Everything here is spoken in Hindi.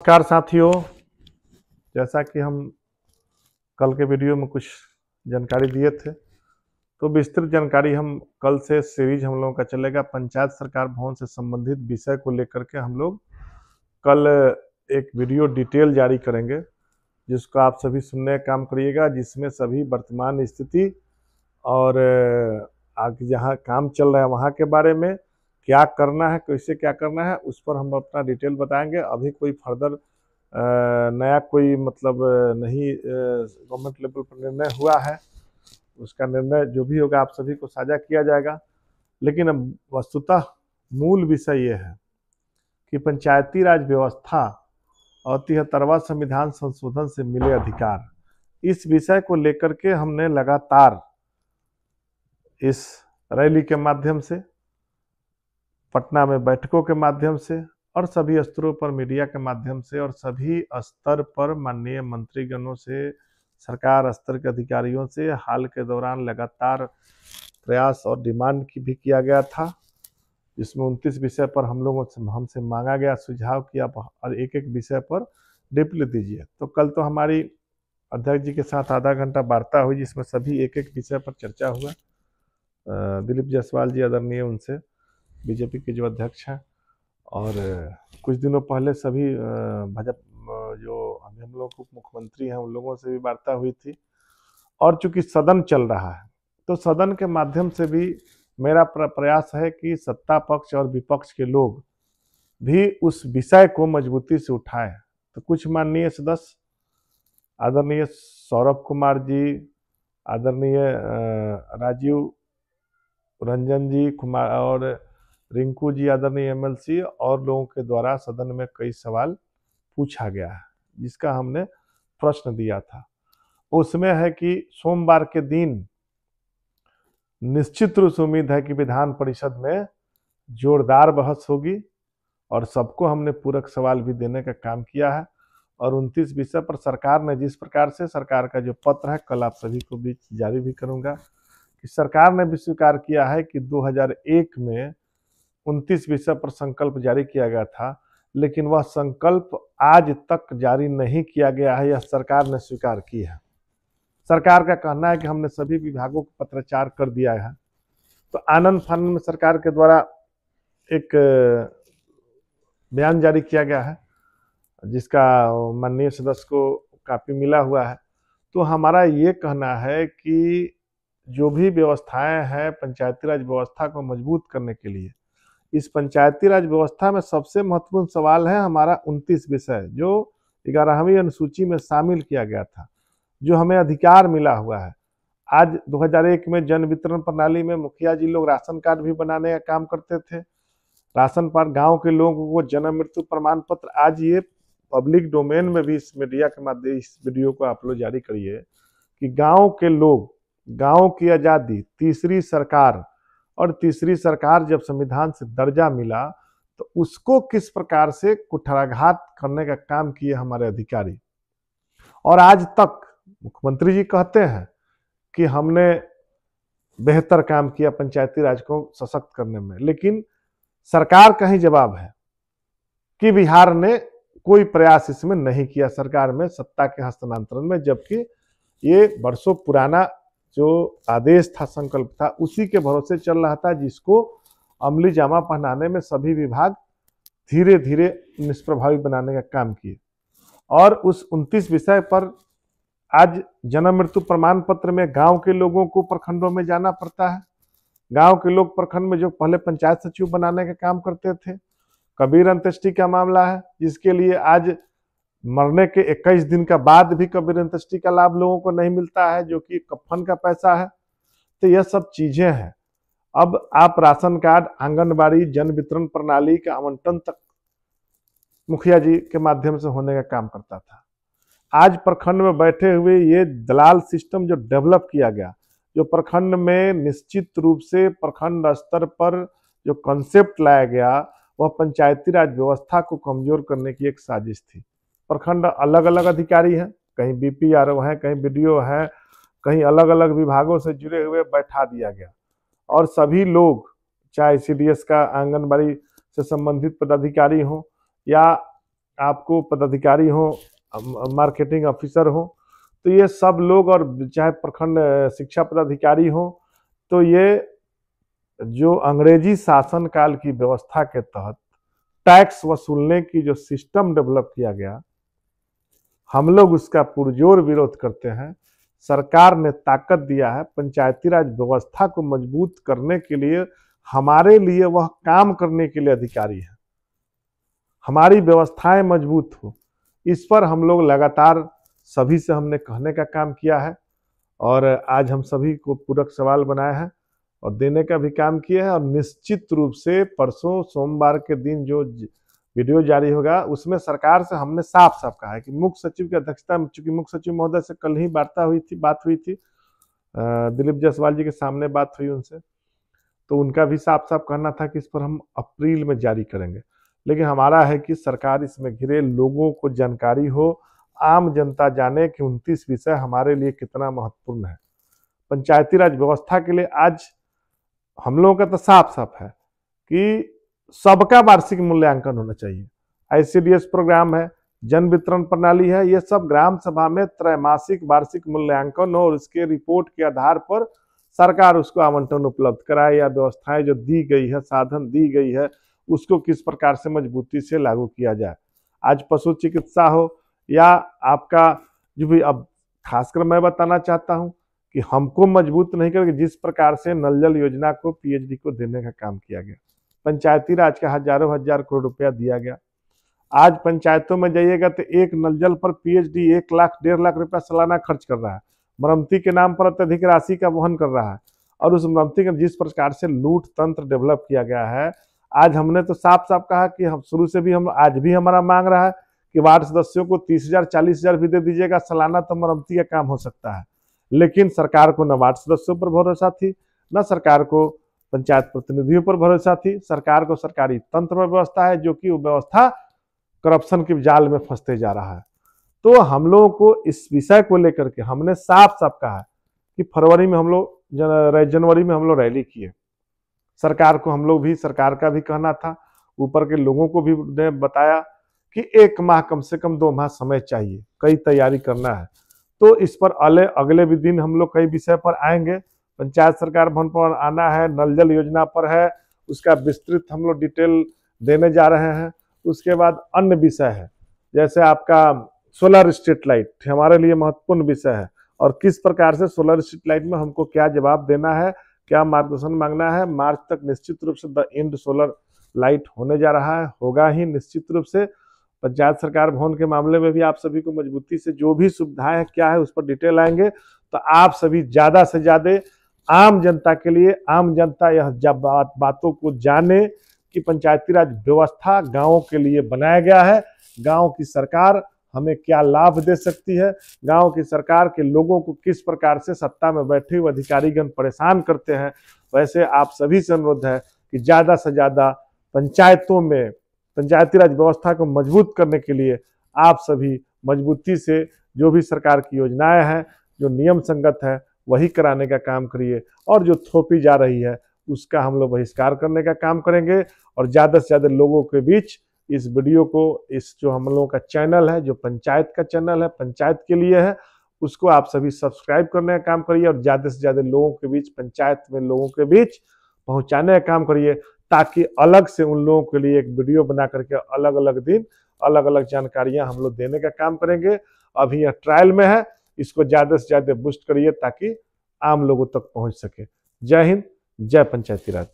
नमस्कार साथियों, जैसा कि हम कल के वीडियो में कुछ जानकारी दिए थे, तो विस्तृत जानकारी हम कल से सीरीज हम लोगों का चलेगा। पंचायत सरकार भवन से संबंधित विषय को लेकर के हम लोग कल एक वीडियो डिटेल जारी करेंगे, जिसको आप सभी सुनने का काम करिएगा, जिसमें सभी वर्तमान स्थिति और आगे जहाँ काम चल रहा है वहाँ के बारे में क्या करना है, कैसे क्या करना है, उस पर हम अपना डिटेल बताएंगे। अभी कोई फर्दर नया कोई मतलब नहीं गवर्नमेंट लेवल पर निर्णय हुआ है, उसका निर्णय जो भी होगा आप सभी को साझा किया जाएगा। लेकिन अब वस्तुतः मूल विषय ये है कि पंचायती राज व्यवस्था और 73वां संविधान संशोधन से मिले अधिकार, इस विषय को लेकर के हमने लगातार इस रैली के माध्यम से, पटना में बैठकों के माध्यम से और सभी स्तरों पर मीडिया के माध्यम से और सभी स्तर पर माननीय मंत्रीगणों से, सरकार स्तर के अधिकारियों से हाल के दौरान लगातार प्रयास और डिमांड की भी किया गया था, जिसमें 29 विषय पर हम लोगों से हमसे मांगा गया सुझाव कि आप और एक एक विषय पर डीपली दीजिए। तो कल तो हमारी अध्यक्ष जी के साथ आधा घंटा वार्ता हुई, जिसमें सभी एक एक विषय पर चर्चा हुआ। दिलीप जायसवाल जी आदरणीय, उनसे बीजेपी के जो अध्यक्ष हैं, और कुछ दिनों पहले सभी भाजपा जो अभी हम लोग उप मुख्यमंत्री हैं उन लोगों से भी वार्ता हुई थी। और चूंकि सदन चल रहा है तो सदन के माध्यम से भी मेरा प्रयास है कि सत्ता पक्ष और विपक्ष के लोग भी उस विषय को मजबूती से उठाएं। तो कुछ माननीय सदस्य आदरणीय सौरभ कुमार जी, आदरणीय राजीव रंजन जी कुमार और रिंकू जी आदरणीय एमएलसी और लोगों के द्वारा सदन में कई सवाल पूछा गया है, जिसका हमने प्रश्न दिया था। उसमें है कि सोमवार के दिन निश्चित रूप से उम्मीद है कि विधान परिषद में जोरदार बहस होगी और सबको हमने पूरक सवाल भी देने का काम किया है। और 29 विषय पर सरकार ने जिस प्रकार से, सरकार का जो पत्र है कल आप सभी को भी जारी भी करूंगा, कि सरकार ने भी स्वीकार किया है कि 2001 में 29 विषय पर संकल्प जारी किया गया था, लेकिन वह संकल्प आज तक जारी नहीं किया गया है, यह सरकार ने स्वीकार की है। सरकार का कहना है कि हमने सभी विभागों को पत्राचार कर दिया है। तो आनंद फानंद में सरकार के द्वारा एक बयान जारी किया गया है, जिसका माननीय सदस्य को काफी मिला हुआ है। तो हमारा ये कहना है कि जो भी व्यवस्थाएं हैं पंचायती राज व्यवस्था को मजबूत करने के लिए, इस पंचायती राज व्यवस्था में सबसे महत्वपूर्ण सवाल है हमारा 29 विषय, जो 11वीं अनुसूची में शामिल किया गया था, जो हमें अधिकार मिला हुआ है। आज 2001 में जन वितरण प्रणाली में मुखिया जी लोग राशन कार्ड भी बनाने का काम करते थे। राशन पर गांव के लोगों को जन्म मृत्यु प्रमाण पत्र, आज ये पब्लिक डोमेन में भी इस मीडिया के माध्यम इस वीडियो को आप लोग जारी करिए कि गांव के लोग, गांव की आजादी, तीसरी सरकार, और तीसरी सरकार जब संविधान से दर्जा मिला तो उसको किस प्रकार से कुठाराघात करने का काम किए हमारे अधिकारी। और आज तक मुख्यमंत्री जी कहते हैं कि हमने बेहतर काम किया पंचायती राज को सशक्त करने में, लेकिन सरकार का ही जवाब है कि बिहार ने कोई प्रयास इसमें नहीं किया, सरकार में सत्ता के हस्तांतरण में, जबकि ये वर्षों पुराना जो आदेश था, संकल्प था, उसी के भरोसे चल रहा था, जिसको अमली जामा पहनाने में सभी विभाग धीरे धीरे निष्प्रभावी बनाने का काम किए। और उस 29 विषय पर आज जन्म मृत्यु प्रमाण पत्र में गांव के लोगों को प्रखंडों में जाना पड़ता है। गांव के लोग प्रखंड में जो पहले पंचायत सचिव बनाने का काम करते थे, कबीर अंत्येष्टि का मामला है, जिसके लिए आज मरने के 21 दिन का बाद भी कबीर अंत्येष्टि का लाभ लोगों को नहीं मिलता है, जो कि कफन का पैसा है। तो यह सब चीजें हैं। अब आप राशन कार्ड, आंगनबाड़ी, जन वितरण प्रणाली का आवंटन तक मुखिया जी के माध्यम से होने का काम करता था। आज प्रखंड में बैठे हुए ये दलाल सिस्टम जो डेवलप किया गया, जो प्रखंड में निश्चित रूप से प्रखंड स्तर पर जो कॉन्सेप्ट लाया गया, वह पंचायती राज व्यवस्था को कमजोर करने की एक साजिश थी। प्रखंड अलग अलग अधिकारी हैं, कहीं बीपीआरओ हैं, कहीं बीडीओ हैं, कहीं अलग अलग विभागों से जुड़े हुए बैठा दिया गया। और सभी लोग, चाहे सीडीएस का आंगनबाड़ी से संबंधित पदाधिकारी हो या आपको पदाधिकारी हो, मार्केटिंग ऑफिसर हो, तो ये सब लोग, और चाहे प्रखंड शिक्षा पदाधिकारी हो, तो ये जो अंग्रेजी शासन काल की व्यवस्था के तहत टैक्स वसूलने की जो सिस्टम डेवलप किया गया, हम लोग उसका पुरजोर विरोध करते हैं। सरकार ने ताकत दिया है, पंचायती राज व्यवस्था को मजबूत करने के लिए हमारे लिए वह काम करने के लिए अधिकारी है। हमारी व्यवस्थाएं मजबूत हो, इस पर हम लोग लगातार सभी से हमने कहने का काम किया है, और आज हम सभी को पूरक सवाल बनाए हैं और देने का भी काम किया है। और निश्चित रूप से परसों सोमवार के दिन जो वीडियो जारी होगा, उसमें सरकार से हमने साफ साफ कहा है कि मुख्य सचिव की अध्यक्षता में, चूंकि मुख्य सचिव महोदय से कल ही बात हुई थी, दिलीप जायसवाल जी के सामने बात हुई उनसे, तो उनका भी साफ साफ कहना था कि इस पर हम अप्रैल में जारी करेंगे। लेकिन हमारा है कि सरकार इसमें घिरे लोगों को जानकारी हो, आम जनता जाने कि 29 विषय हमारे लिए कितना महत्वपूर्ण है। पंचायती राज व्यवस्था के लिए आज हम लोगों का तो साफ साफ है कि सबका वार्षिक मूल्यांकन होना चाहिए। ICDS प्रोग्राम है, जन वितरण प्रणाली है, ये सब ग्राम सभा में त्रैमासिक वार्षिक मूल्यांकन हो और उसके रिपोर्ट के आधार पर सरकार उसको आवंटन उपलब्ध कराए, या व्यवस्थाएं जो दी गई है, साधन दी गई है, उसको किस प्रकार से मजबूती से लागू किया जाए। आज पशु चिकित्सा हो या आपका जो भी, अब खासकर मैं बताना चाहता हूं कि हमको मजबूत नहीं करके जिस प्रकार से नल जल योजना को PhD को देने का काम किया गया, पंचायती राज का हजारों हजार करोड़ रुपया दिया गया। आज पंचायतों में जाइएगा तो एक नल जल पर PhD 1 लाख 1.5 लाख रुपया सालाना खर्च कर रहा है, मरम्मती के नाम पर अत्यधिक राशि का वहन कर रहा है, और उस मरम्मती का जिस प्रकार से लूट तंत्र डेवलप किया गया है, आज हमने तो साफ साफ कहा कि हम शुरू से भी, हम आज भी हमारा मांग रहा है कि वार्ड सदस्यों को 30,000 40,000 भी दे दीजिएगा सालाना, तो मरम्मती का काम हो सकता है। लेकिन सरकार को न वार्ड सदस्यों पर भरोसा थी, न सरकार को पंचायत प्रतिनिधियों पर भरोसा थी। सरकार को सरकारी तंत्र पर व्यवस्था है, जो कि वो व्यवस्था करप्शन के जाल में फंसते जा रहा है। तो हम लोगों को इस विषय को लेकर के हमने साफ साफ कहा कि जनवरी में हम लोग रैली किए। सरकार को हम लोग भी, सरकार का भी कहना था, ऊपर के लोगों को भी ने बताया कि 1 माह कम से कम 2 माह समय चाहिए, कई तैयारी करना है। तो इस पर अगले भी दिन हम लोग कई विषय पर आएंगे। पंचायत सरकार भवन पर आना है, नल जल योजना पर है, उसका विस्तृत हम लोग डिटेल देने जा रहे हैं। उसके बाद अन्य विषय है, जैसे आपका सोलर स्ट्रीट लाइट हमारे लिए महत्वपूर्ण विषय है, और किस प्रकार से सोलर स्ट्रीट लाइट में हमको क्या जवाब देना है, क्या मार्गदर्शन मांगना है। मार्च तक निश्चित रूप से द एंड सोलर लाइट होने जा रहा है, होगा ही निश्चित रूप से। पंचायत सरकार भवन के मामले में भी आप सभी को मजबूती से जो भी सुविधाएं है क्या है उस पर डिटेल आएंगे, तो आप सभी ज्यादा से ज्यादा आम जनता के लिए, आम जनता यह जब बातों को जाने कि पंचायती राज व्यवस्था गांवों के लिए बनाया गया है, गांव की सरकार हमें क्या लाभ दे सकती है, गांव की सरकार के लोगों को किस प्रकार से सत्ता में बैठे हुए अधिकारीगण परेशान करते हैं। वैसे आप सभी से अनुरोध है कि ज्यादा से ज्यादा पंचायतों में पंचायती राज व्यवस्था को मजबूत करने के लिए आप सभी मजबूती से जो भी सरकार की योजनाएं हैं, जो नियम संगत है, वही कराने का काम करिए, और जो थोपी जा रही है उसका हम लोग बहिष्कार करने का काम करेंगे। और ज़्यादा से ज़्यादा लोगों के बीच इस वीडियो को, इस जो हम लोगों का चैनल है, जो पंचायत का चैनल है, पंचायत के लिए है, उसको आप सभी सब्सक्राइब करने का काम करिए, और ज़्यादा से ज़्यादा लोगों के बीच, पंचायत में लोगों के बीच पहुँचाने का काम करिए, ताकि अलग से उन लोगों के लिए एक वीडियो बना करके अलग अलग दिन अलग अलग जानकारियां हम लोग देने का काम करेंगे। अभी यह ट्रायल में है, इसको ज़्यादा से ज़्यादा बूस्ट करिए ताकि आम लोगों तक पहुंच सके। जय हिंद, जय पंचायती राज।